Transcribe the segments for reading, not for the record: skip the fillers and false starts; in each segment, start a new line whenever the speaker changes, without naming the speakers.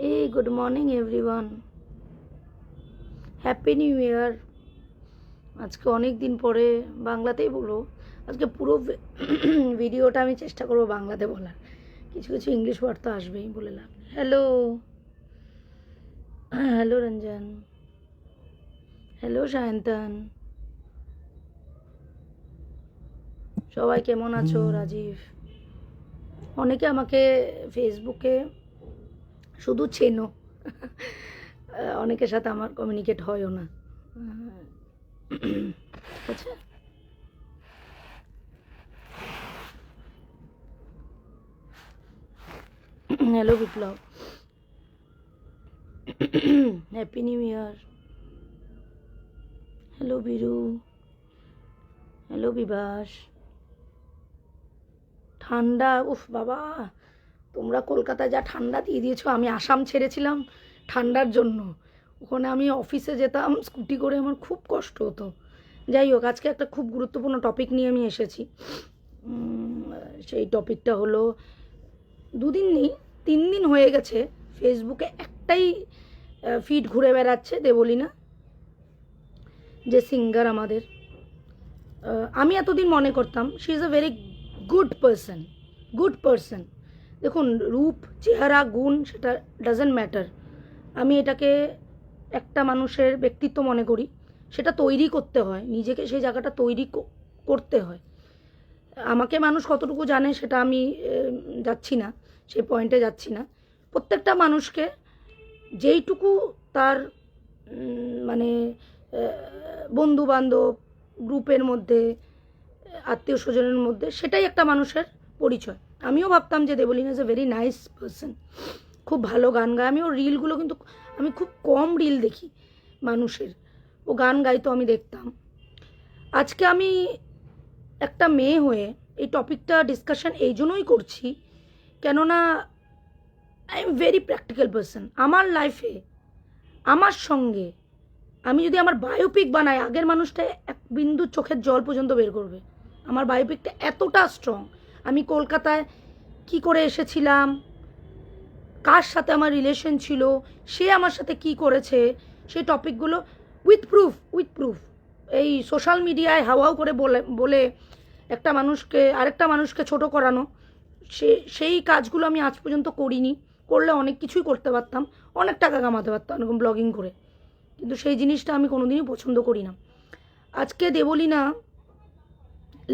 এই good morning everyone, happy new year. আজকে অনেক দিন পরে বাংলাতেই বলবো। আজকে পুরো ভিডিওটা আমি চেষ্টা করবো বাংলাতে বলার, কিছু কিছু ইংলিশ ওয়ার্ড তো আসবেই, বলে লাভ। Hello hello Ranjan, hello Sayantan, সবাই কেমন আছো? রাজীব, অনেকে আমাকে ফেসবুকে শুধু চেনো, অনেকের সাথে আমার কমিউনিকেট হয়ও না। ঠিক আছে, হ্যালো বিপ্লব, হ্যাপি নিউ ইয়ার। হ্যালো বীরু, হ্যালো বিভাস। ঠান্ডা, উফ বাবা, তোমরা কলকাতায় যা ঠান্ডা দিয়ে দিয়েছো। আমি আসাম ছেড়েছিলাম ঠান্ডার জন্য, ওখানে আমি অফিসে যেতাম স্কুটি করে, আমার খুব কষ্ট হতো। যাই হোক, আজকে একটা খুব গুরুত্বপূর্ণ টপিক নিয়ে আমি এসেছি। সেই টপিকটা হলো, 2 দিন নেই 3 দিন হয়ে গেছে ফেসবুকে একটাই ফিড ঘুরে বেড়াচ্ছে, দেবলীনা, যে সিঙ্গার আমাদের। আমি এতদিন মনে করতাম she is a very good person. দেখুন, রূপ, চেহারা, গুণ, সেটা ডাজেন্ট ম্যাটার। আমি এটাকে একটা মানুষের ব্যক্তিত্ব মনে করি, সেটা তৈরি করতে হয়, নিজেকে সেই জায়গাটা তৈরি করতে হয়। আমাকে মানুষ কতটুকু জানে সেটা আমি যাচ্ছি না, সেই পয়েন্টে যাচ্ছি না। প্রত্যেকটা মানুষকে যেইটুকু তার মানে বন্ধু বান্ধব, গ্রুপের মধ্যে, আত্মীয় স্বজনের মধ্যে, সেটাই একটা মানুষের পরিচয়। আমিও ভাবতাম যে Debolina is a very nice person, খুব ভালো গান গায়। আমি ওর রিলগুলো কিন্তু, আমি খুব কম রিল দেখি মানুষের, ও গান গাইতো, আমি দেখতাম। আজকে আমি একটা মেয়ে হয়ে এই টপিকটা ডিসকাশন এই জন্যই করছি, কেননা I am very practical person. আমার লাইফে, আমার সঙ্গে, আমি যদি আমার বায়োপিক বানাই, আগের মানুষটা এক বিন্দু চোখের জল পর্যন্ত বের করবে। আমার বায়োপিকটা এতটা স্ট্রং। আমি কলকাতায় কি করে এসেছিলাম, কার সাথে আমার রিলেশন ছিল, সে আমার সাথে কি করেছে, সেই টপিকগুলো উইথ প্রুফ। এই সোশ্যাল মিডিয়ায় হাওয়াও করে বলে একটা মানুষকে, আরেকটা মানুষকে ছোট করানো, সেই কাজগুলো আমি আজ পর্যন্ত করিনি। করলে অনেক কিছুই করতে পারতাম, অনেক টাকা কামাতে পারতাম এরকম ব্লগিং করে, কিন্তু সেই জিনিসটা আমি কোনোদিনই পছন্দ করি না। আজকে দেবলীনা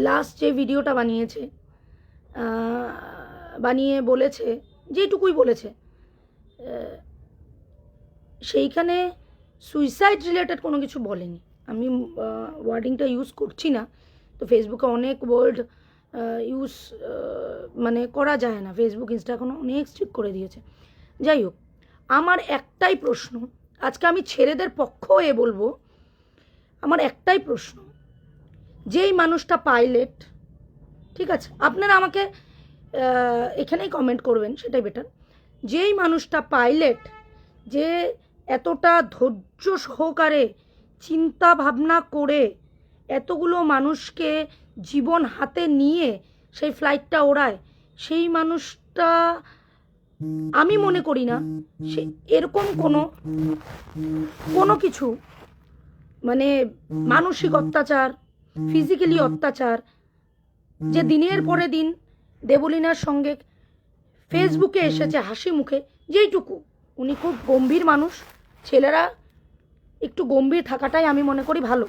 লাস্ট যে ভিডিওটা বানিয়েছে, বানিয়ে বলেছে, যেটুকুই বলেছে, সেইখানে সুইসাইড রিলেটেড কোনো কিছু বলেনি। আমি ওয়ার্ডিংটা ইউজ করছি না, তো ফেসবুকে অনেক ওয়ার্ড ইউজ মানে করা যায় না, ফেসবুক ইনস্টা এখন অনেক স্ট্রিক্ট করে দিয়েছে। যাই হোক, আমার একটাই প্রশ্ন, আজকে আমি ছেলেদের পক্ষ হয়ে বলবো, আমার একটাই প্রশ্ন, যেই মানুষটা পাইলট, ঠিক আছে, আপনারা আমাকে এখানেই কমেন্ট করবেন, সেটাই বেটার। যেই মানুষটা পাইলট, যে এতটা ধৈর্য সহকারে চিন্তা ভাবনা করে এতগুলো মানুষকে জীবন হাতে নিয়ে সেই ফ্লাইটটা ওড়ায়, সেই মানুষটা আমি মনে করি না সে এরকম কোনো কিছু, মানে মানসিক অত্যাচার, ফিজিক্যালি অত্যাচার, যে দিনের পরে দিন দেবলীনার সঙ্গে ফেসবুকে এসেছে হাসি মুখে, যেইটুকু, উনি খুব গম্ভীর মানুষ, ছেলেরা একটু গম্ভীর থাকাটাই আমি মনে করি ভালো।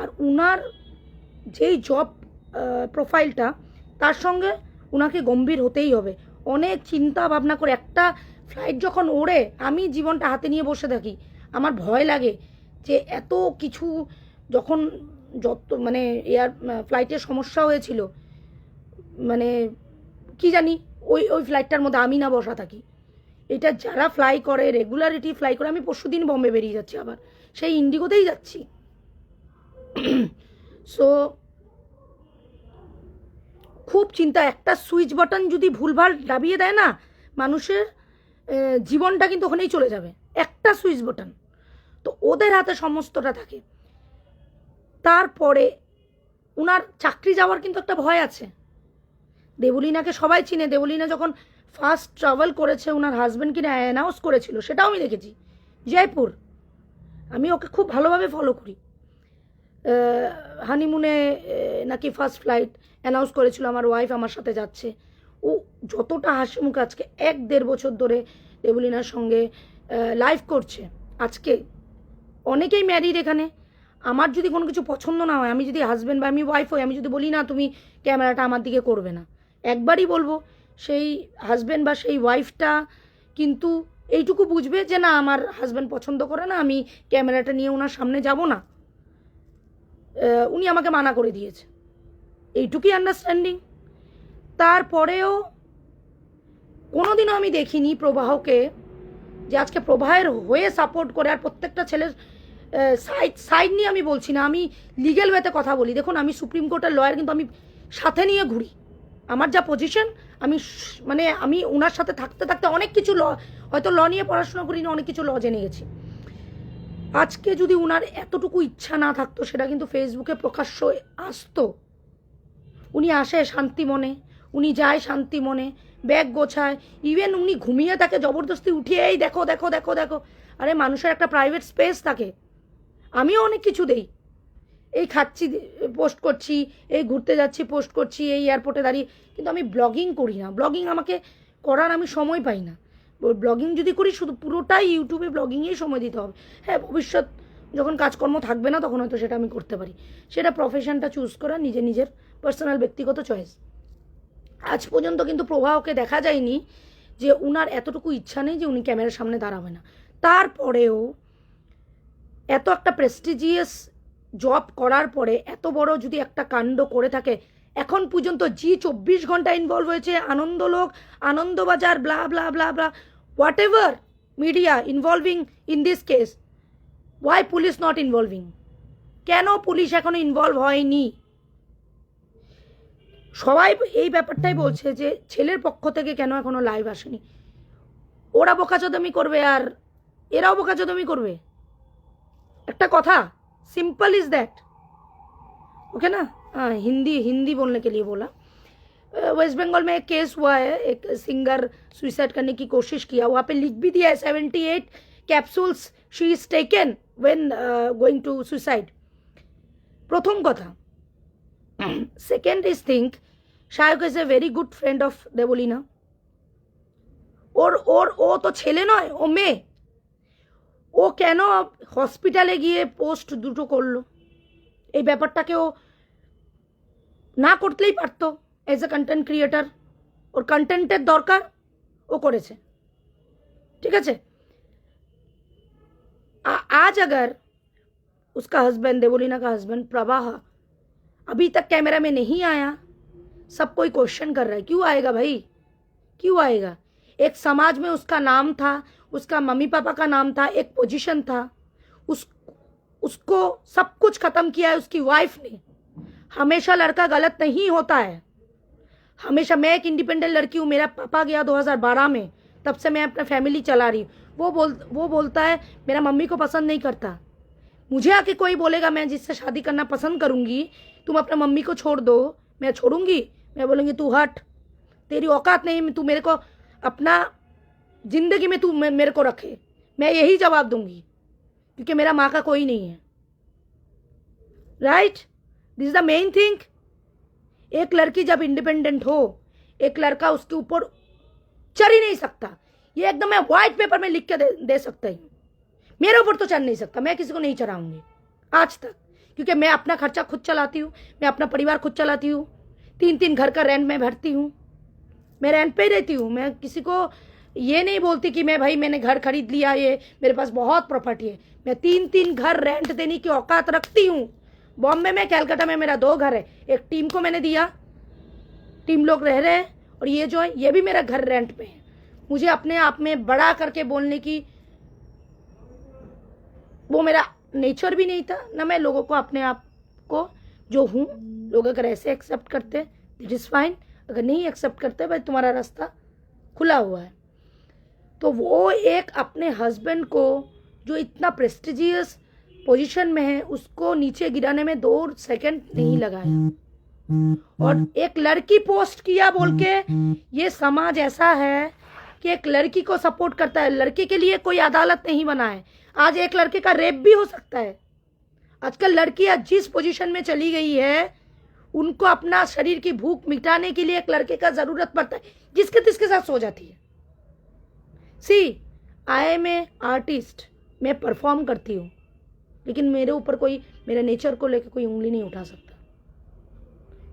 আর উনার যেই জব প্রোফাইলটা, তার সঙ্গে উনাকে গম্ভীর হতেই হবে। অনেক চিন্তা ভাবনা করে একটা ফ্লাইট যখন ওড়ে, আমি জীবনটা হাতে নিয়ে বসে থাকি, আমার ভয় লাগে যে এত কিছু, যখন যত মানে এয়ার ফ্লাইটের সমস্যা হয়েছিল, মানে কি জানি ওই ফ্লাইটটার মধ্যে আমি না বসা থাকি। এটা যারা ফ্লাই করে, রেগুলারিটি ফ্লাই করে, আমি পরশুদিন বম্বে বেরিয়ে যাচ্ছি, আবার সেই ইন্ডিগোতেই যাচ্ছি। সো খুব চিন্তা, একটা সুইচ বাটন যদি ভুলভাল দাবিয়ে দেয় না, মানুষের জীবনটা কিন্তু ওখানেই চলে যাবে। একটা সুইচ বাটন, তো ওদের হাতে সমস্তটা থাকে। তারপরে উনার চাকরি যাওয়ার কিন্তু একটা ভয় আছে, দেবলীনাকে সবাই চিনে। দেবলীনা যখন ফার্স্ট ট্রাভেল করেছে ওনার হাজব্যান্ড কিনা অ্যানাউন্স করেছিল, সেটাও আমি দেখেছি জয়পুর। আমি ওকে খুব ভালোভাবে ফলো করি। হানিমুনে নাকি ফার্স্ট ফ্লাইট অ্যানাউন্স করেছিল, আমার ওয়াইফ আমার সাথে যাচ্ছে। ও যতটা হাসি মুখ আজকে 1-1.5 বছর ধরে দেবলীনার সঙ্গে লাইভ করছে। আজকে অনেকেই ম্যারিড এখানে। আমার যদি কোনো কিছু পছন্দ না হয়, আমি যদি হাজব্যান্ড বা আমি ওয়াইফ হই, আমি যদি বলি না তুমি ক্যামেরাটা আমার দিকে করবে না, একবারই বলবো, সেই হাজব্যান্ড বা সেই ওয়াইফটা কিন্তু এইটুকু বুঝবে যে না আমার হাজব্যান্ড পছন্দ করে না, আমি ক্যামেরাটা নিয়ে ওনার সামনে যাব না, উনি আমাকে মানা করে দিয়েছে, এইটুকুই আন্ডারস্ট্যান্ডিং। তারপরেও কোনোদিনও আমি দেখিনি প্রবাহকে যে আজকে প্রবাহের হয়ে সাপোর্ট করে। আর প্রত্যেকটা ছেলের সাইড নিয়ে আমি বলছি না, আমি লিগেল ওয়েতে কথা বলি। দেখুন আমি সুপ্রিম কোর্টের লয়ার, কিন্তু আমি সাথে নিয়ে ঘুরি। আমার যা পজিশন, আমি মানে আমি ওনার সাথে থাকতে থাকতে অনেক কিছু হয়তো ল নিয়ে পড়াশোনা করি না, অনেক কিছু ল জেনে গেছি। আজকে যদি ওনার এতটুকু ইচ্ছা না থাকতো, সেটা কিন্তু ফেসবুকে প্রকাশ্য আসতো। উনি আসে শান্তি মনে, উনি যায় শান্তি মনে, ব্যাগ গোছায়, ইভেন উনি ঘুমিয়ে থাকে জবরদস্তি উঠিয়ে এই দেখো দেখো দেখো দেখো। আরে মানুষের একটা প্রাইভেট স্পেস থাকে। আমিও অনেক কিছু দেই, এই খাচ্ছি পোস্ট করছি, এই ঘুরতে যাচ্ছি পোস্ট করছি, এই এয়ারপোর্টে দাঁড়িয়ে, কিন্তু আমি ব্লগিং করি না। ব্লগিং আমাকে করার আমি সময় পাই না। ব্লগিং যদি করি শুধু পুরোটাই ইউটিউবে ব্লগিংয়েই সময় দিতে হবে। হ্যাঁ, ভবিষ্যৎ যখন কাজকর্ম থাকবে না তখন হয়তো সেটা আমি করতে পারি। সেটা প্রফেশনটা চুজ করা নিজের পার্সোনাল ব্যক্তিগত চয়েস। আজ পর্যন্ত কিন্তু প্রবাহকে দেখা যায়নি যে উনার এতটুকু ইচ্ছা নেই যে উনি ক্যামেরার সামনে দাঁড়াবে না। তারপরেও এত একটা প্রেস্টিজিয়াস জব করার পরে এত বড় যদি একটা কাণ্ড করে থাকে, এখন পর্যন্ত জি 24 ঘন্টা ইনভলভ হয়েছে, Anandalok, Anandabazar, blah blah blah blah, whatever media involving in this case, why police not involving? কেন পুলিশ এখনো ইনভলভ হয়নি? সবাই এই ব্যাপারটাই বলছে যে ছেলের পক্ষ থেকে কেন এখনো লাইভ আসেনি। ওরা বোকাচোদামি করবে আর এরাও বোকাচোদামি করবে, একটা কথা, सिंपल इज दैट। ओके ना? हाँ, हिंदी बोलने के लिए बोला। वेस्ट बंगाल में एक केस हुआ है, एक सिंगर सुसाइड करने की कोशिश किया, वहाँ पे लिख भी दिया है 78 capsules she is taken when going to suicide. प्रथम कथा। Second is think Shayak is a very good friend of Debolina. और ओ तो छेले नय, ओ मेये। ও কেন হসপিটালে গিয়ে পোস্ট দুটো করলো? এই ব্যাপারটাকে ও না করতেই পারতো এজ এ কন্টেন্ট ক্রিয়েটার। ওর কন্টেন্টের দরকার, ও করেছে, ঠিক আছে। आज अगर उसका हस्बैंड, देवलीना का हस्बैंड प्रवाह अभी तक कैमरा में नहीं आया, सब कोई क्वेश्चन कर रहा है क्यों आएगा भाई, क्यों आएगा? एक समाज में उसका नाम था, उसका मम्मी पापा का नाम था, एक पोजीशन था, उसको सब कुछ खत्म किया है उसकी वाइफ ने। हमेशा लड़का गलत नहीं होता है, हमेशा। मैं एक इंडिपेंडेंट लड़की हूँ, मेरा पापा गया 2012 में, तब से मैं अपना फैमिली चला रही हूँ। वो बोलता है मेरा मम्मी को पसंद नहीं करता। मुझे आके कोई बोलेगा मैं जिससे शादी करना पसंद करूँगी, तुम अपना मम्मी को छोड़ दो, मैं छोड़ूंगी? मैं बोलूँगी तू हट, तेरी औकात नहीं, तू मेरे को अपना जिंदगी में तू मेरे को रखे। मैं यही जवाब दूंगी क्योंकि मेरा माँ का कोई नहीं है। Right? This is the main thing. एक लड़की जब इंडिपेंडेंट हो, एक लड़का उसके ऊपर चढ़ ही नहीं सकता। ये एकदम मैं व्हाइट पेपर में लिख के दे सकता हूँ। मेरे ऊपर तो चढ़ नहीं सकता, मैं किसी को नहीं चढ़ाऊंगी आज तक, क्योंकि मैं अपना खर्चा खुद चलाती हूँ, मैं अपना परिवार खुद चलाती हूँ। 3 घर का रेंट मैं भरती हूँ, मैं रेंट पे रहती हूँ। मैं किसी को ये नहीं बोलती कि मैं भाई मैंने घर खरीद लिया, ये मेरे पास बहुत प्रॉपर्टी है। मैं 3 घर रेंट देने की औकात रखती हूँ। बॉम्बे में, कैलकाटा में मेरा 2 घर है, एक टीम को मैंने दिया, टीम लोग रह रहे हैं, और ये जो है ये भी मेरा घर रेंट पे है। मुझे अपने आप में बड़ा करके बोलने की वो मेरा नेचर भी नहीं था, ना मैं लोगों को अपने आप को जो हूँ, लोग अगर ऐसे एक्सेप्ट करते इट इज़ फाइन, अगर नहीं एक्सेप्ट करते भाई तुम्हारा रास्ता खुला हुआ है। तो वो एक अपने हस्बैंड को जो इतना प्रेस्टिजियस पोजीशन में है, उसको नीचे गिराने में 2 सेकंड नहीं लगाया। और एक लड़की पोस्ट किया बोल के ये समाज ऐसा है कि एक लड़की को सपोर्ट करता है। लड़के के लिए कोई अदालत नहीं बना है। आज एक लड़के का रेप भी हो सकता है। आजकल लड़कियां जिस पोजीशन में चली गई है, उनको अपना शरीर की भूख मिटाने के लिए एक लड़के का जरूरत पड़ता है, जिसके तिसके साथ सो जाती है। सी, आई एम ए आर्टिस्ट, मैं परफॉर्म करती हूँ, लेकिन मेरे ऊपर कोई, मेरे नेचर को लेकर कोई उंगली नहीं उठा सकता।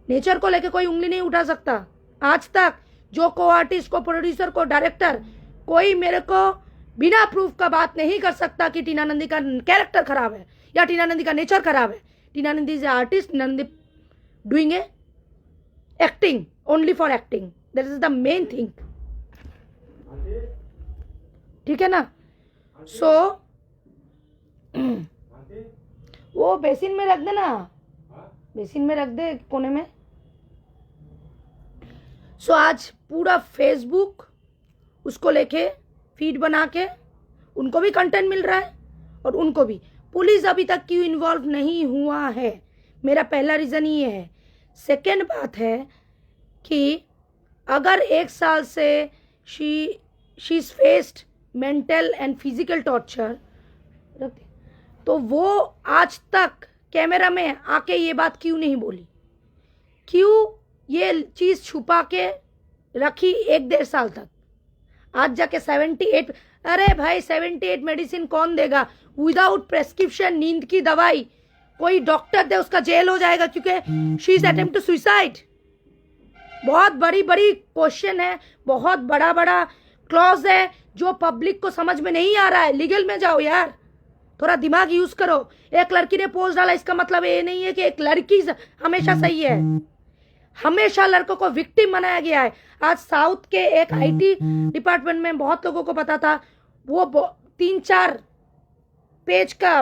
नेचर को लेकर कोई उंगली नहीं उठा सकता। आज तक जो को आर्टिस्ट, को प्रोड्यूसर, को डायरेक्टर, कोई मेरे को बिना प्रूफ का बात नहीं कर सकता कि टीना नंदी का कैरेक्टर खराब है या टीना नंदी का नेचर खराब है। Tina Nandi is a artist, Tina Nandi doing a acting, only for acting, that is the main thing. ठीक है ना? सो वो बेसिन में रख देना, बेसिन में रख दे कोने में। सो आज पूरा फेसबुक उसको लेके फीड बना के, उनको भी कंटेंट मिल रहा है और उनको भी। पुलिस अभी तक क्यों इन्वॉल्व नहीं हुआ है, मेरा पहला रीज़न ये है। सेकेंड बात है कि अगर 1 साल से she is faced mental and physical torture, तो वो आज तक कैमरा में आके ये बात क्यों नहीं बोली? क्यों ये चीज़ छुपा के रखी 1-1.5 साल तक? आज जाके 78, अरे भाई 78 मेडिसिन कौन देगा विदाउट प्रेस्क्रिप्शन? नींद की दवाई कोई डॉक्टर दे, उसका जेल हो जाएगा, क्योंकि she is attempt to suicide. बहुत बड़ी बड़ी क्वेश्चन है, बहुत बड़ा बड़ा क्लॉज है जो पब्लिक को समझ में नहीं आ रहा है। लीगल में जाओ यार, थोड़ा दिमाग यूज करो। एक लड़की ने पोस्ट डाला, इसका मतलब ये नहीं है कि एक लड़की हमेशा सही है। हमेशा लड़कों को विक्टिम बनाया गया है। आज साउथ के एक आईटी डिपार्टमेंट में बहुत लोगों को पता था, वो 3-4 पेज का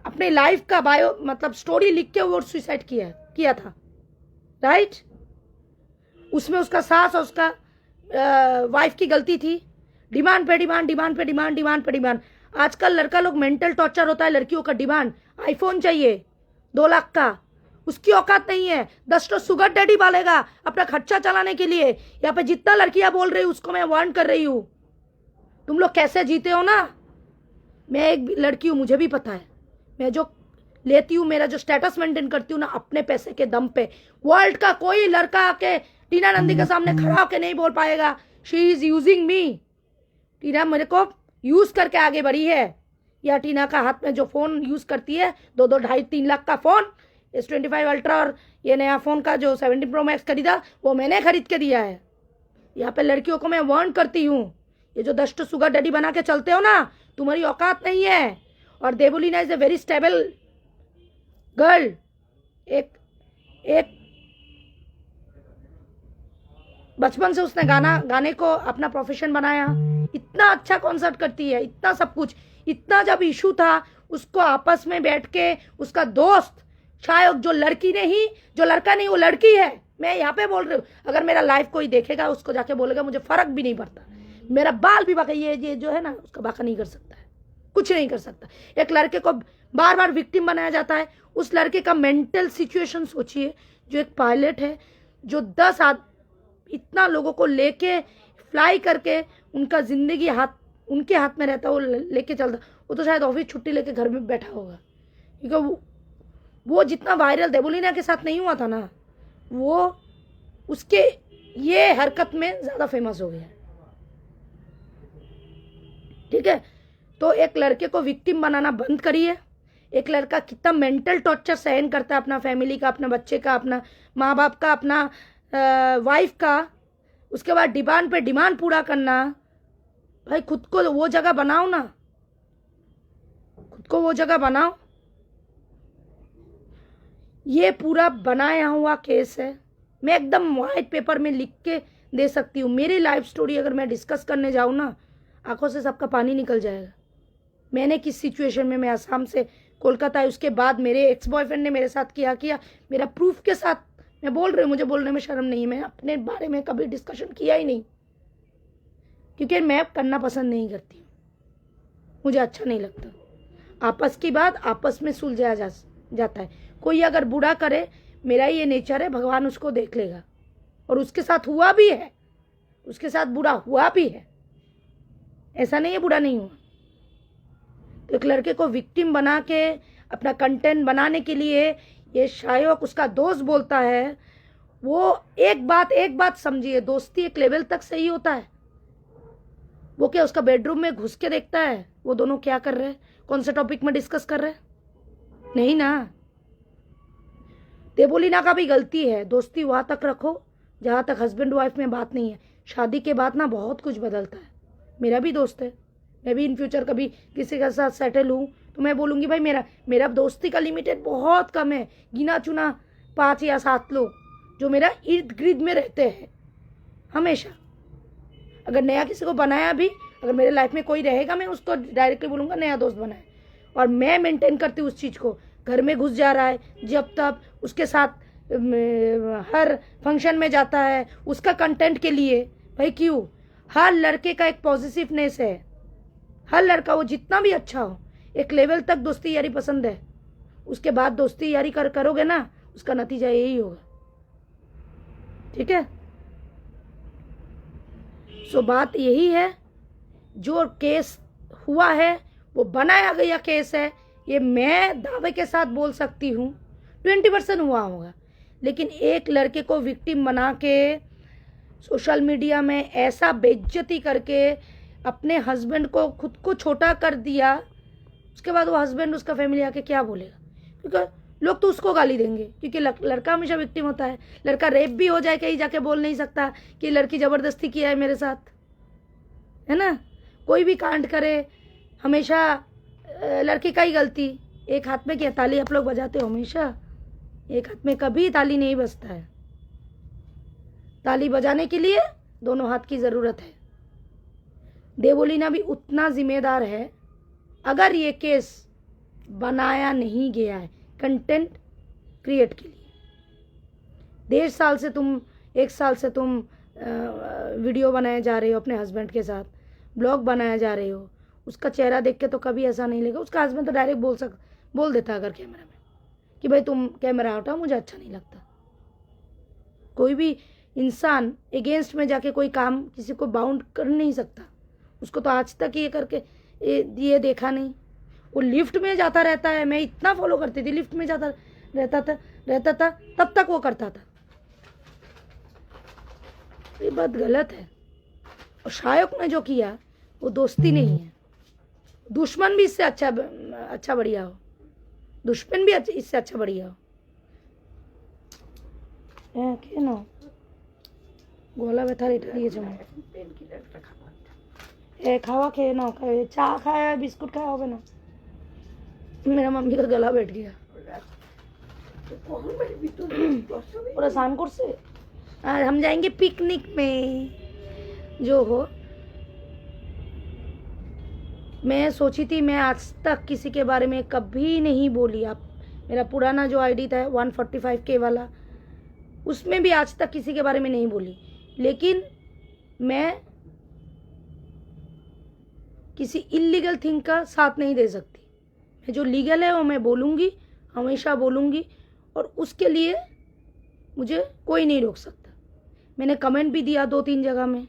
अपने लाइफ का बायो मतलब स्टोरी लिख के वो सुसाइड किया था, राइट? उसमें उसका सास और उसका वाइफ की गलती थी। डिमांड पे डिमांड, डिमांड पे डिमांड, डिमांड पे डिमांड। आजकल लड़का लोग मेंटल टॉर्चर होता है, लड़कियों का डिमांड आईफोन चाहिए 2 लाख का, उसकी औकात नहीं है। 10 तो सुगर डैडी पालेगा अपना खर्चा चलाने के लिए। यहाँ पे जितना लड़कियां बोल रही हूँ उसको मैं वार्न कर रही हूँ। तुम लोग कैसे जीते हो ना, मैं एक लड़की हूँ, मुझे भी पता है। मैं जो लेती हूँ, मेरा जो स्टेटस मेंटेन करती हूँ ना, अपने पैसे के दम पे। वर्ल्ड का कोई लड़का आके टीना नंदी के सामने खड़ा होके नहीं बोल पाएगा शी इज यूजिंग मी। टीना मेरे को यूज करके आगे बढ़ी है, या टीना का हाथ में जो फोन यूज करती है 2-2, 2.5-3 लाख का फोन, S25 अल्ट्रा और ये नया फोन का जो 17 प्रो मैक्स खरीदा वो मैंने खरीद के दिया है। यहाँ पे लड़कियों को मैं वार्न करती हूँ, ये जो 10 सुगर डैडी बना के चलते हो ना, तुम्हारी औकात नहीं है। और Devoleena is a very stable girl. एक बचपन से उसने गाने को अपना प्रोफेशन बनाया, इतना अच्छा कॉन्सर्ट करती है, इतना सब कुछ। इतना जब इशू था, उसको आपस में बैठ के उसका दोस्त, शायद जो लड़की नहीं, जो लड़का नहीं, वो लड़की है, मैं यहाँ पे बोल रही हूँ। अगर मेरा लाइफ कोई देखेगा, उसको जाके बोलेगा, मुझे फर्क भी नहीं पड़ता, मेरा बाल भी बाका, ये जो है ना, उसका बाका नहीं कर सकता है, कुछ नहीं कर सकता। एक लड़के को बार बार विक्टिम बनाया जाता है। उस लड़के का मेंटल सिचुएशन सोचिए, जो एक पायलट है, जो 10 इतना लोगों को लेके फ्लाई करके उनका जिंदगी उनके हाथ में रहता, वो लेके चलता। वो तो शायद ऑफिस छुट्टी लेके घर में बैठा होगा, क्योंकि वो जितना वायरल देवुलीना के साथ नहीं हुआ था ना, वो उसके ये हरकत में ज्यादा फेमस हो गया। ठीक है, तो एक लड़के को विक्टिम बनाना बंद करिए। एक लड़का कितना मेंटल टॉर्चर सहन करता है, अपना फैमिली का, अपना बच्चे का, अपना माँ बाप का, अपना वाइफ का, उसके बाद डिमांड पे डिमांड पूरा करना। भाई खुद को वो जगह बनाओ ना, खुद को वो जगह बनाओ। ये पूरा बनाया हुआ केस है, मैं एकदम वाइट पेपर में लिख के दे सकती हूँ। मेरी लाइफ स्टोरी अगर मैं डिस्कस करने जाऊँ ना, आंखों से सबका पानी निकल जाएगा। मैंने किस सिचुएशन में, मैं आसाम से कोलकाता है, उसके बाद मेरे एक्स बॉयफ्रेंड ने मेरे साथ किया मेरा प्रूफ के साथ मैं बोल रही हूँ। मुझे बोलने में शर्म नहीं है, मैं अपने बारे में कभी डिस्कशन किया ही नहीं, क्योंकि मैं करना पसंद नहीं करती हूँ, मुझे अच्छा नहीं लगता। आपस की बात आपस में सुलझाया जाता है। कोई अगर बुरा करे, मेरा ये नेचर है, भगवान उसको देख लेगा। और उसके साथ हुआ भी है, उसके साथ बुरा हुआ भी है, ऐसा नहीं है बुरा नहीं हुआ। तो एक लड़के को विक्टिम बना के अपना कंटेंट बनाने के लिए ये शायक उसका दोस्त बोलता है, वो एक बात समझिए, दोस्ती एक लेवल तक सही होता है। वो क्या उसका बेडरूम में घुस के देखता है वो दोनों क्या कर रहे हैं, कौन से टॉपिक में डिस्कस कर रहे हैं? नहीं ना। देवोलीना का भी गलती है, दोस्ती वहां तक रखो जहां तक हस्बैंड वाइफ में बात नहीं है। शादी के बाद ना बहुत कुछ बदलता है। मेरा भी दोस्त है, मैं भी इन फ्यूचर कभी किसी के साथ सेटल हूँ तो मैं बोलूँगी भाई मेरा दोस्ती का लिमिटेड बहुत कम है, गिना चुना 5 या 7 लोग जो मेरा इर्द गिर्द में रहते हैं हमेशा। अगर नया किसी को बनाया भी, अगर मेरे लाइफ में कोई रहेगा मैं उसको डायरेक्टली बोलूँगा नया दोस्त बनाए। और मैं मेंटेन करती हूँ उस चीज़ को। घर में घुस जा रहा है जब तब, उसके साथ हर फंक्शन में जाता है उसका कंटेंट के लिए, भाई क्यों? हर लड़के का एक पॉजिटिवनेस है, हर लड़का वो जितना भी अच्छा हो एक लेवल तक दोस्ती यारी पसंद है, उसके बाद दोस्ती यारी करोगे ना उसका नतीजा यही होगा। ठीक है? सो बात यही है, जो केस हुआ है वो बनाया गया केस है, ये मैं दावे के साथ बोल सकती हूँ 20% हुआ होगा। लेकिन एक लड़के को विक्टिम बना के सोशल मीडिया में ऐसा बेइज्जती करके अपने हस्बैंड को खुद को छोटा कर दिया, उसके बाद वो हस्बैंड उसका फैमिली आके क्या बोलेगा? क्योंकि लोग तो उसको गाली देंगे, क्योंकि लड़का हमेशा विक्टिम होता है। लड़का रेप भी हो जाए कहीं जाके बोल नहीं सकता कि लड़की ज़बरदस्ती किया है मेरे साथ, है ना? कोई भी कांड करे हमेशा लड़के का ही गलती। एक हाथ में क्या ताली आप लोग बजाते हो हमेशा, एक हाथ में कभी ताली नहीं बजता है। ताली बजाने के लिए दोनों हाथ की ज़रूरत है। देवोलीना भी उतना जिम्मेदार है। अगर ये केस बनाया नहीं गया है कंटेंट क्रिएट के लिए, 1 साल से तुम वीडियो बनाए जा रहे हो अपने हस्बैंड के साथ, ब्लॉग बनाया जा रहे हो, उसका चेहरा देख के तो कभी ऐसा नहीं लगेगा। उसका हस्बैंड तो डायरेक्ट बोल देता अगर कैमरा में कि भाई तुम कैमरा हटाओ, मुझे अच्छा नहीं लगता। कोई भी इंसान अगेंस्ट में जाके कोई काम किसी को बाउंड कर नहीं सकता। उसको तो आज तक ये करके ये देखा नहीं। वो लिफ्ट में जाता रहता है, मैं इतना फॉलो करती थी, लिफ्ट में जाता रहता था तब तक वो करता था। ये बात गलत है। और शायक ने जो किया वो दोस्ती नहीं है। दुश्मन भी इससे अच्छा बढ़िया हो, दुश्मन भी इससे अच्छा बढ़िया हो। কেন গলা ব্যথা এটা দিয়েছে খাওয়া খেয়ে নাও, चा खाया बिस्कुट खाया होगा ना। मेरा मम्मी का गला बैठ गया परेशान कर से। हम जाएंगे पिकनिक में जो हो। मैं सोची थी मैं आज तक किसी के बारे में कभी नहीं बोली। आप मेरा पुराना जो आईडी था 145K वाला, उसमें भी आज तक किसी के बारे में नहीं बोली। लेकिन मैं किसी इलीगल थिंग का साथ नहीं दे सकती। मैं जो लीगल है वो मैं बोलूँगी, हमेशा बोलूँगी, और उसके लिए मुझे कोई नहीं रोक सकता। मैंने कमेंट भी दिया 2-3 जगह में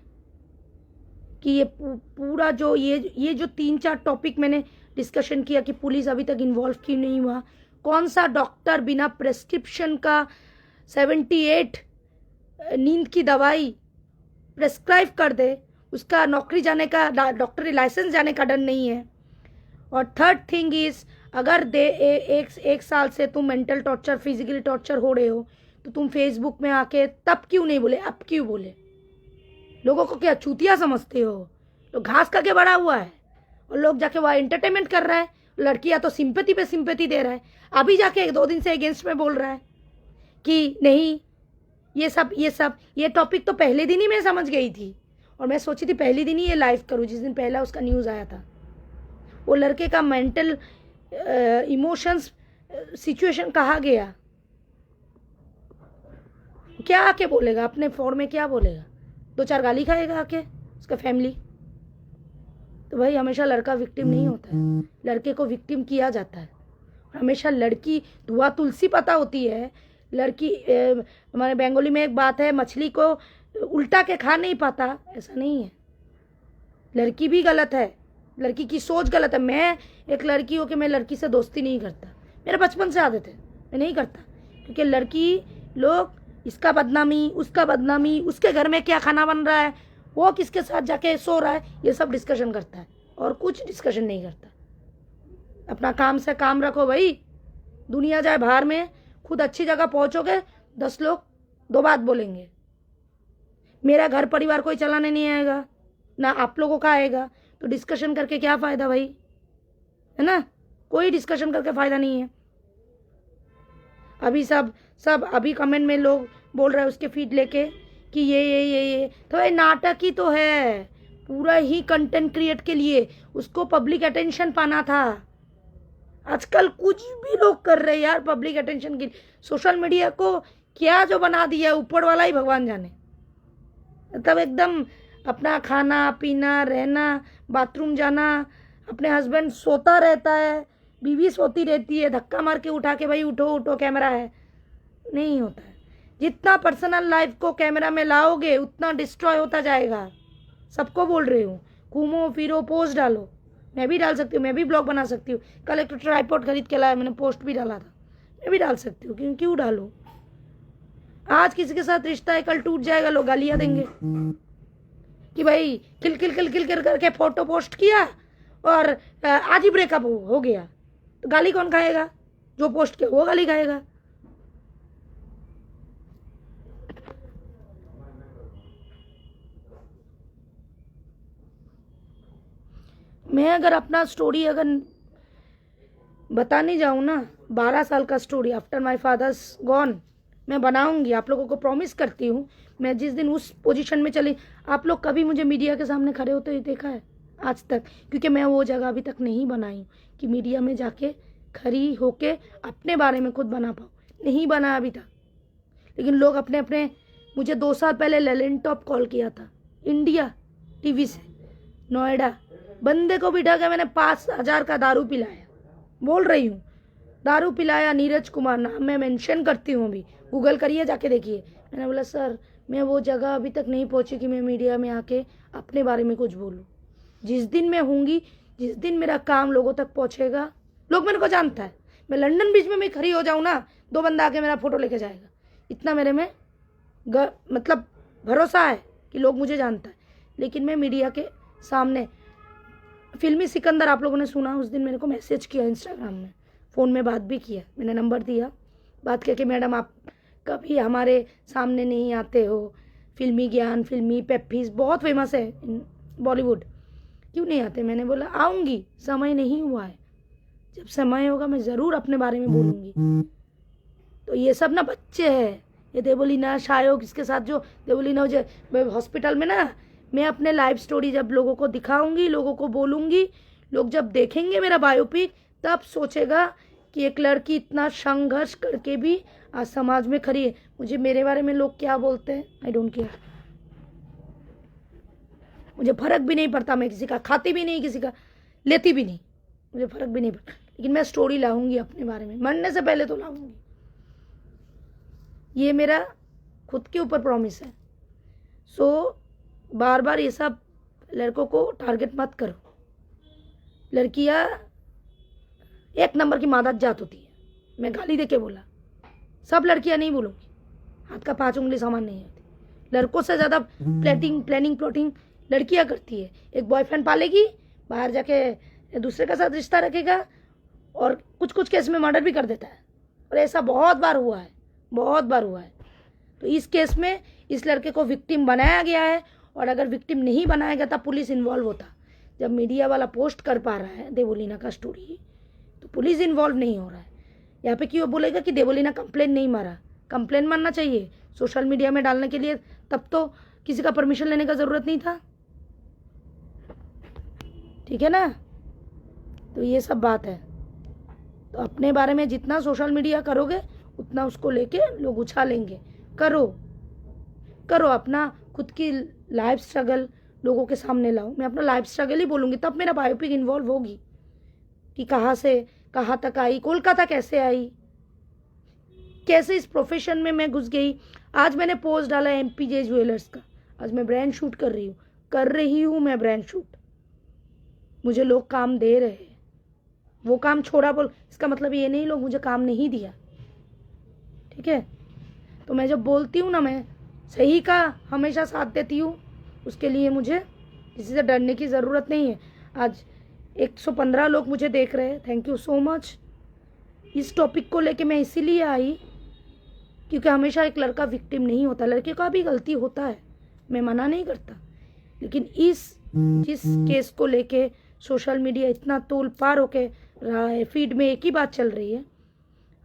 कि ये पूरा जो ये जो 3-4 टॉपिक मैंने डिस्कशन किया कि पुलिस अभी तक इन्वॉल्व क्यों नहीं हुआ, कौन सा डॉक्टर बिना प्रेस्क्रिप्शन का 78 नींद की दवाई प्रेस्क्राइब कर दे, उसका नौकरी जाने का, डॉक्टरी लाइसेंस जाने का डर नहीं है। और थर्ड थिंग इज, अगर एक साल से तुम मेंटल टॉर्चर, फिजिकली टॉर्चर हो रहे हो, तो तुम फेसबुक में आके तब क्यों नहीं बोले, अब क्यों बोले? लोगों को क्या चूतिया समझते हो? तो घास का के बड़ा हुआ है और लोग जाके वहाँ एंटरटेनमेंट कर रहा है। लड़कियाँ तो सिंपैथी पे सिंपैथी दे रहा है। अभी जाके 1-2 दिन से अगेंस्ट में बोल रहा है कि नहीं ये टॉपिक तो पहले दिन ही मैं समझ गई थी। और मैं सोची थी पहले दिन ही ये लाइव करूँ, जिस दिन पहला उसका न्यूज़ आया था। वो लड़के का मेंटल इमोशंस सिचुएशन कहा गया, क्या आके बोलेगा अपने फोन में? क्या बोलेगा? 2-4 गाली खाएगा आके उसका फैमिली। तो भाई हमेशा लड़का विक्टिम नहीं होता है, लड़के को विक्टिम किया जाता है। हमेशा लड़की धुआं तुलसी पता होती है, लड़की हमारे बंगाली में एक बात है, मछली को उल्टा के खा नहीं पाता, ऐसा नहीं है। लड़की भी गलत है, लड़की की सोच गलत है। मैं एक लड़की हो के मैं लड़की से दोस्ती नहीं करता, मेरा बचपन से आदत है, मैं नहीं करता। क्योंकि लड़की लोग इसका बदनामी, उसका बदनामी, उसके घर में क्या खाना बन रहा है, वो किसके साथ जाके सो रहा है, ये सब डिस्कशन करता है और कुछ डिस्कशन नहीं करता। अपना काम से काम रखो भाई। दुनिया जाए बाहर में, खुद अच्छी जगह पहुंचोगे 10 लोग 2 बात बोलेंगे। मेरा घर परिवार कोई चलाने नहीं आएगा, ना आप लोगों का आएगा, तो डिस्कशन करके क्या फ़ायदा भाई, है ना? कोई डिस्कशन करके फ़ायदा नहीं है। अभी सब अभी कमेंट में लोग बोल रहे हैं उसके फीड लेके कि ये तो ये नाटक ही तो है, पूरा ही कंटेंट क्रिएट के लिए, उसको पब्लिक अटेंशन पाना था। आजकल कुछ भी लोग कर रहे हैं यार पब्लिक अटेंशन के लिए। सोशल मीडिया को क्या जो बना दिया है, ऊपर वाला ही भगवान जाने। तब एकदम अपना खाना पीना, रहना, बाथरूम जाना, अपने हस्बैंड सोता रहता है, बीवी सोती रहती है, धक्का मार के उठा के भाई उठो उठो कैमरा है, नहीं होता है। जितना पर्सनल लाइफ को कैमरा में लाओगे उतना डिस्ट्रॉय होता जाएगा। सबको बोल रही हूँ, घूमो फिरो, पोस्ट डालो। मैं भी डाल सकती हूँ, मैं भी ब्लॉग बना सकती हूँ। कल एक ट्राइपॉड खरीद के लाया, मैंने पोस्ट भी डाला था। मैं भी डाल सकती हूँ, क्यों डालूँ? आज किसी के साथ रिश्ता है, कल टूट जाएगा, लोग गालियाँ देंगे कि भाई किल किल किल किल करके फोटो पोस्ट किया और आज ही ब्रेकअप हो गया। तो गाली कौन खाएगा? जो पोस्ट किया वो गाली खाएगा। मैं अगर अपना स्टोरी अगर बताने जाऊँ ना, 12 साल का story after my father's gone, मैं बनाऊंगी, आप लोगों को प्रॉमिस करती हूँ। मैं जिस दिन उस पोजीशन में चली, आप लोग कभी मुझे मीडिया के सामने खड़े होते हुए देखा है आज तक? क्योंकि मैं वो जगह अभी तक नहीं बनाई हूँ कि मीडिया में जाके खड़ी होके अपने बारे में खुद बना पाऊँ, नहीं बना अभी तक। लेकिन लोग अपने अपने, मुझे 2 साल पहले लेलेन टॉप कॉल किया था इंडिया टीवी से, नोएडा। बंदे को बिठा के मैंने 5,000 का दारू पिलाया, बोल रही हूँ, दारू पिलाया। नीरज कुमार नाम मैं मेंशन करती हूँ, अभी गूगल करिए, जाके देखिए। मैंने बोला सर मैं वो जगह अभी तक नहीं पहुँची कि मैं मीडिया में आके अपने बारे में कुछ बोलूँ। जिस दिन मैं होंगी, जिस दिन मेरा काम लोगों तक पहुँचेगा, लोग मेरे को जानता है। मैं लंदन बीच में मैं खड़ी हो जाऊँ ना, 2 बंदा आके मेरा फोटो लेके जाएगा, इतना मेरे में मतलब भरोसा है कि लोग मुझे जानता है। लेकिन मैं मीडिया के सामने, फिल्मी सिकंदर आप लोगों ने सुना, उस दिन मेरे को मैसेज किया इंस्टाग्राम में, फ़ोन में बात भी किया, मैंने नंबर दिया, बात किया कि मैडम आप कभी हमारे सामने नहीं आते हो, फिल्मी ज्ञान, फिल्मी पेप्पीज बहुत फेमस है बॉलीवुड, क्यों नहीं आते? मैंने बोला आऊँगी, समय नहीं हुआ है, जब समय होगा मैं ज़रूर अपने बारे में बोलूँगी। तो ये सब ना बच्चे हैं, ये देवोलीना शायोग, इसके साथ जो देवोलीना जो हॉस्पिटल में ना, मैं अपने लाइफ स्टोरी जब लोगों को दिखाऊंगी, लोगों को बोलूँगी, लोग जब देखेंगे मेरा बायोपिक, तब सोचेगा कि एक लड़की इतना संघर्ष करके भी आज समाज में खड़ी है। मुझे मेरे बारे में लोग क्या बोलते हैं, आई डोंट केयर, मुझे फ़र्क भी नहीं पड़ता। मैं किसी का खाती भी नहीं, किसी का लेती भी नहीं, मुझे फ़र्क भी नहीं पड़ता। लेकिन मैं स्टोरी लाऊंगी अपने बारे में, मरने से पहले तो लाऊंगी। ये मेरा खुद के ऊपर प्रॉमिस है। सो बार बार ये सब लड़कों को टारगेट मत करो। लड़कियां 1 नंबर की मादक जात होती है, मैं गाली दे के बोला, सब लड़कियां नहीं बोलूँगी, हाथ का 5 उंगली समान नहीं होती। लड़कों से ज़्यादा प्लानिंग प्लॉटिंग लड़कियां करती है। एक बॉयफ्रेंड पालेगी, बाहर जाके दूसरे के साथ रिश्ता रखेगा, और कुछ केस में मर्डर भी कर देता है। और ऐसा बहुत बार हुआ है, बहुत बार हुआ है। तो इस केस में इस लड़के को विक्टिम बनाया गया है, और अगर विक्टिम नहीं बनाया गया तब पुलिस इन्वॉल्व होता। जब मीडिया वाला पोस्ट कर पा रहा है देवोलीना का स्टोरी, तो पुलिस इन्वॉल्व नहीं हो रहा है। यहाँ पे क्यों बोलेगा कि देवोलीना कंप्लेन नहीं मारा? कंप्लेन मारना चाहिए सोशल मीडिया में डालने के लिए, तब तो किसी का परमिशन लेने का ज़रूरत नहीं था, ठीक है ना? तो ये सब बात है। तो अपने बारे में जितना सोशल मीडिया करोगे उतना उसको लेके लोग उछालेंगे। करो अपना खुद की लाइफ स्ट्रगल लोगों के सामने लाओ। मैं अपना लाइफ स्ट्रगल ही बोलूँगी, तब मेरा बायोपिक इन्वॉल्व होगी कि कहाँ से कहाँ तक आई, कोलकाता कैसे आई, कैसे इस प्रोफेशन में मैं घुस गई। आज मैंने पोस्ट डाला MPJ ज्वेलर्स का, आज मैं ब्रांड शूट कर रही हूँ मैं ब्रांड शूट। मुझे लोग काम दे रहे हैं, वो काम छोड़ा बोल, इसका मतलब ये नहीं लोग मुझे काम नहीं दिया, ठीक है। तो मैं जब बोलती हूँ ना, मैं सही का हमेशा साथ देती हूँ, उसके लिए मुझे किसी से डरने की ज़रूरत नहीं है। आज 115 लोग मुझे देख रहे हैं, थैंक यू सो मच। इस टॉपिक को लेके मैं इसीलिए आई क्योंकि हमेशा एक लड़का विक्टिम नहीं होता, लड़के का भी गलती होता है, मैं मना नहीं करता, लेकिन जिस केस को लेके सोशल मीडिया इतना तूल पार होके रहा है, फीड में एक ही बात चल रही है,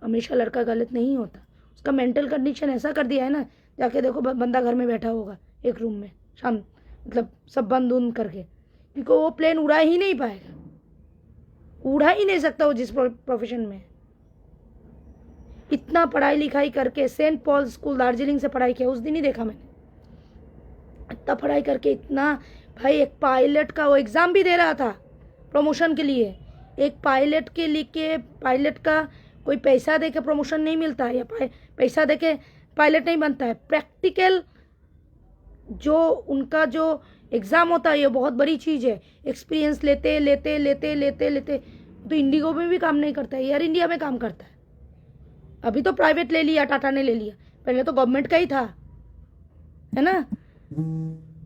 हमेशा लड़का गलत नहीं होता। उसका मेंटल कंडीशन ऐसा कर दिया है ना, जाके देखो बंदा घर में बैठा होगा एक रूम में शाम, मतलब सब बंद उन करके, क्योंकि वो प्लेन उड़ा ही नहीं पाएगा, उड़ा ही नहीं सकता वो जिस प्रोफेशन में। इतना पढ़ाई लिखाई करके, सेंट पॉल स्कूल दार्जिलिंग से पढ़ाई किया, उस दिन ही देखा मैंने, इतना पढ़ाई करके इतना, भाई एक पायलट का वो एग्ज़ाम भी दे रहा था प्रमोशन के लिए। एक पायलट के लिए, पायलट का कोई पैसा दे के प्रमोशन नहीं मिलता है, या पैसा दे के पायलट नहीं बनता है। प्रैक्टिकल जो उनका जो एग्ज़ाम होता है, ये बहुत बड़ी चीज़ है। एक्सपीरियंस लेते लेते लेते लेते लेते तो इंडिगो में भी काम नहीं करता है, एयर इंडिया में काम करता है। अभी तो प्राइवेट ले लिया, टाटा ने ले लिया, पहले तो गवर्नमेंट का ही था, है ना।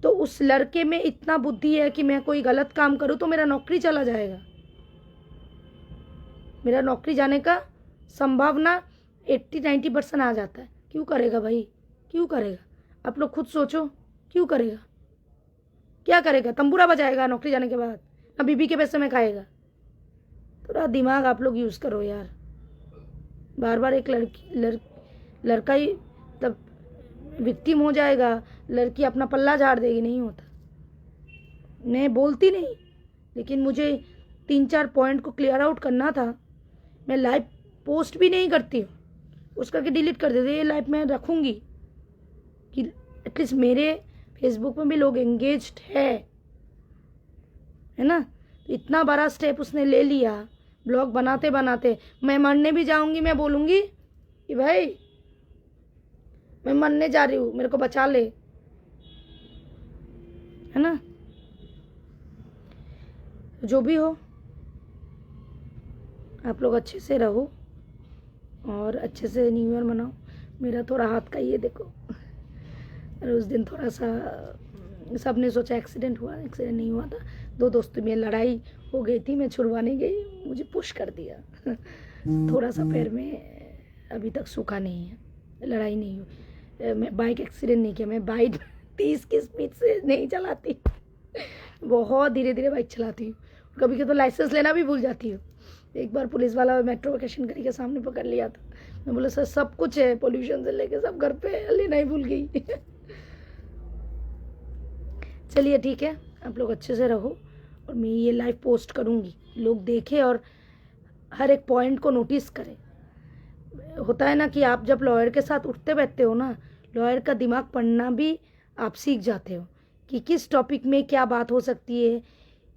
तो उस लड़के में इतना बुद्धि है कि मैं कोई गलत काम करूँ तो मेरा नौकरी चला जाएगा, मेरा नौकरी जाने का संभावना 80-90% आ जाता है। क्यों करेगा भाई, क्यों करेगा? आप लोग खुद सोचो, क्यों करेगा? क्या करेगा? तंबूरा बजाएगा नौकरी जाने के बाद, ना बीबी के पैसे में खाएगा? थोड़ा दिमाग आप लोग यूज़ करो यार। बार बार एक लड़का ही तब विक्टिम हो जाएगा, लड़की अपना पल्ला झाड़ देगी, नहीं होता। मैं बोलती नहीं, लेकिन मुझे 3-4 पॉइंट को क्लियर आउट करना था। मैं लाइव पोस्ट भी नहीं करती हूँ, पोस्ट करके डिलीट कर देती, ये लाइव मैं रखूँगी कि एटलीस्ट मेरे फेसबुक में भी लोग एंगेज्ड है ना। तो इतना बड़ा स्टेप उसने ले लिया, ब्लॉग बनाते बनाते। मैं मरने भी जाऊंगी, मैं बोलूँगी कि भाई मैं मरने जा रही हूँ, मेरे को बचा ले, है ना। जो भी हो, आप लोग अच्छे से रहो और अच्छे से न्यू ईयर मनाओ। मेरा थोड़ा हाथ का ये देखो, और उस दिन थोड़ा सा सबने सोचा एक्सीडेंट हुआ, एक्सीडेंट नहीं हुआ था। 2 दोस्तों में लड़ाई हो गई थी, मैं छुड़वाने गई, मुझे पुश कर दिया। थोड़ा सा पैर में अभी तक सूखा नहीं है, लड़ाई नहीं हुई। मैं बाइक एक्सीडेंट नहीं किया, मैं बाइक 30 की स्पीड से नहीं चलाती, बहुत धीरे धीरे बाइक चलाती हूँ। कभी कभी तो लाइसेंस लेना भी भूल जाती हूँ। एक बार पुलिस वाला मेट्रो वेकेशन करी के सामने पकड़ लिया था, मैं बोला सर सब कुछ है, पोल्यूशन से लेके सब घर पे, लेना ही भूल गई। चलिए ठीक है, आप लोग अच्छे से रहो, और मैं ये लाइव पोस्ट करूँगी, लोग देखें और हर एक पॉइंट को नोटिस करें। होता है ना कि आप जब लॉयर के साथ उठते बैठते हो ना, लॉयर का दिमाग पढ़ना भी आप सीख जाते हो कि किस टॉपिक में क्या बात हो सकती है,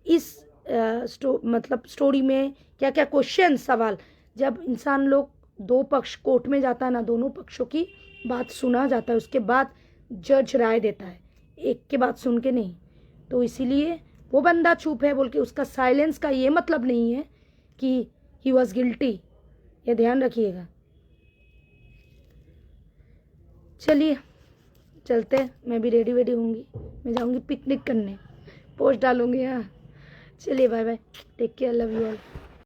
इस मतलब स्टोरी में क्या क्या क्वेश्चन सवाल। जब इंसान लोग 2 पक्ष कोर्ट में जाता है ना, दोनों पक्षों की बात सुना जाता है, उसके बाद जज राय देता है, एक के बात सुन के नहीं। तो इसीलिए वो बंदा चुप है बोल के उसका साइलेंस का ये मतलब नहीं है कि ही वॉज गिल्टी, ये ध्यान रखिएगा। चलिए चलते, मैं भी रेडी वेडी होंगी, मैं जाऊंगी पिकनिक करने, पोस्ट डालूंगी। हाँ चलिए, bye bye, take care, love you all.